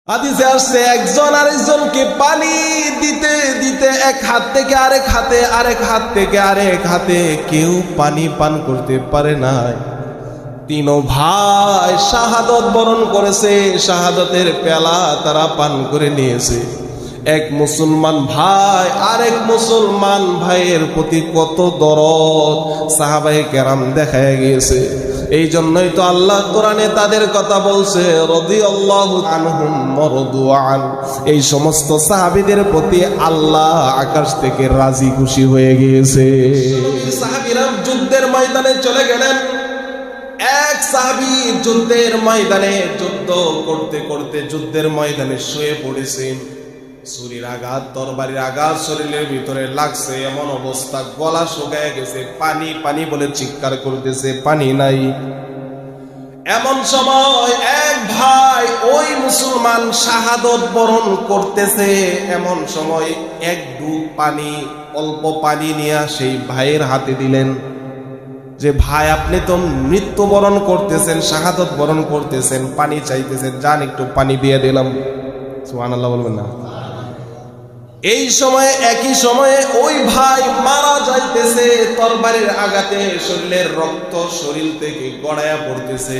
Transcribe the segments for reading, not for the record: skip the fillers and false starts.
হাদিসে আসছে একজন আরেকজনকে পানি দিতে দিতে এক হাত থেকে আরেক হাতে, আরেক হাত থেকে আরেক হাতে কেউ পানি পান করতে পারে নাই। তিনও ভাই শাহাদত বরণ করেছে, শাহাদতের পেলা তারা পান করে নিয়েছে। এক মুসলমান ভাই আরেক মুসলমান ভাইয়ের প্রতি কত দরদ সাহাবায়ে কেরাম দেখায় গিয়েছে। এই জন্যই তো আল্লাহ কোরআনে তাদের কথা বলছে, রাদিয়াল্লাহু আনহুম ওয়া রাদু আন। এই সমস্ত সাহাবীদের প্রতি আল্লাহ আকাশ থেকে রাজি খুশি হয়ে গিয়েছে। সাহাবীরা যুদ্ধের ময়দানে চলে গেলেন। এক সাহাবী যুদ্ধের ময়দানে যুদ্ধ করতে করতে যুদ্ধের ময়দানে শুয়ে পড়েছেন। ছুরির আঘাত, তরবারির আঘাত শরীরের ভিতরে লাগছে, এমন অবস্থা গলা শুকায় গেছে, পানি পানি বলে চিৎকার করতেছে, পানি নাই। এমন সময় এক ভাই ওই মুসলমান শাহাদত বরণ করতেছে, এমন সময় এক ডুব পানি, অল্প পানি নিয়ে সেই ভাইয়ের হাতে দিলেন যে ভাই আপনি তো মৃত্যুবরণ করতেছেন, শাহাদত বরণ করতেছেন, পানি চাইতেছেন, যান একটু পানি দিয়ে দিলাম। সুবহানাল্লাহ বলবেন না? এই সময়ে একই সময়ে ওই ভাই মারা যাইতেছে, তরবারির আঘাতে শরীরের রক্ত শরীর থেকে গড়ায়া পড়তেছে।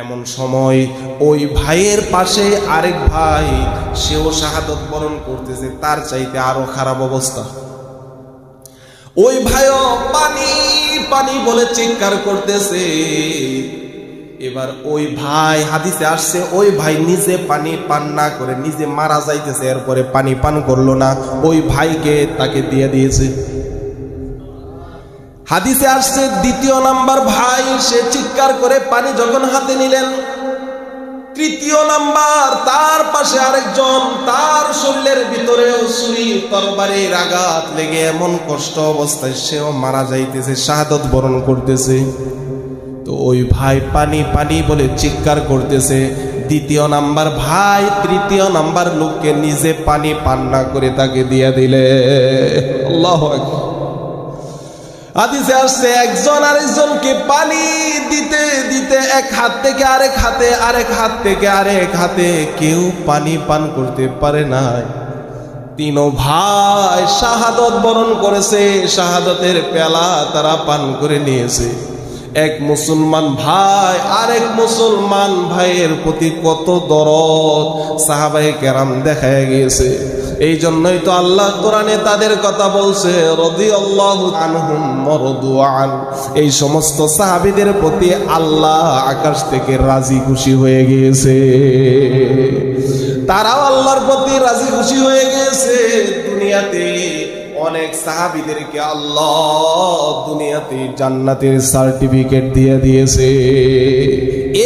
এমন সময় ওই ভাইয়ের পাশে আরেক ভাই, সেও শাহাদত বরণ করতেছে, তার চাইতে আরো খারাপ অবস্থা। ওই ভাইও পানি পানি বলে চিৎকার করতেছে। এবার ওই ভাই, হাদিসে আসছে ওই ভাই নিজে পানি পান না করে নিজে মারা যাইতেছে, এরপরে পানি পান করলো না, ওই ভাইকে তাকে দিয়ে দিয়েছে। হাদিসে আসছে দ্বিতীয় নাম্বার ভাই, সে চিৎকার করে পানি যখন হাতে নিলেন, তৃতীয় নাম্বার তার পাশে আরেকজন, তার শরীরের ভিতরেও ছুরি তরবারির আঘাত লেগে এমন কষ্ট অবস্থায় সেও মারা যাইতেছে, শাহাদত বরণ করতেছে। তো ওই ভাই পানি পানি বলে চিৎকার করতেছে। দ্বিতীয় নাম্বার ভাই তৃতীয় নাম্বার লোককে নিজে পানি পান না করে তাকে দিয়ে দিলে। আল্লাহু আকবার। হাদিসে আসছে একজন আরেকজনকে পানি দিতে দিতে এক হাত থেকে আরেক হাতে, আরেক হাত থেকে আরেক হাতে কেউ পানি পান করতে পারে নাই। তিনও ভাই শাহাদত বরণ করেছে, শাহাদতের পেলা তারা পান করে নিয়েছে। এক মুসলমান ভাই আরেক মুসলমান ভাইয়ের প্রতি কত দরদ সাহাবায়ে কেরাম দেখায় গিয়েছে। এই জন্যই তো আল্লাহ কোরআনে তাদের কথা বলছে, রাদিয়াল্লাহু আনহুম ওয়া রাদু আন। এই সমস্ত সাহাবীদের প্রতি আল্লাহ আকাশ থেকে রাজি খুশি হয়ে গিয়েছে, তারাও আল্লাহর প্রতি রাজি খুশি হয়ে গিয়েছে। দুনিয়াতে অনেক সাহাবীদেরকে আল্লাহ দুনিয়াতে জান্নাতের সার্টিফিকেট দিয়ে দিয়েছে।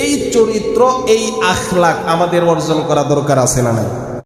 এই চরিত্র, এই আখলাক আমাদের অর্জন করা দরকার আছে না নাই?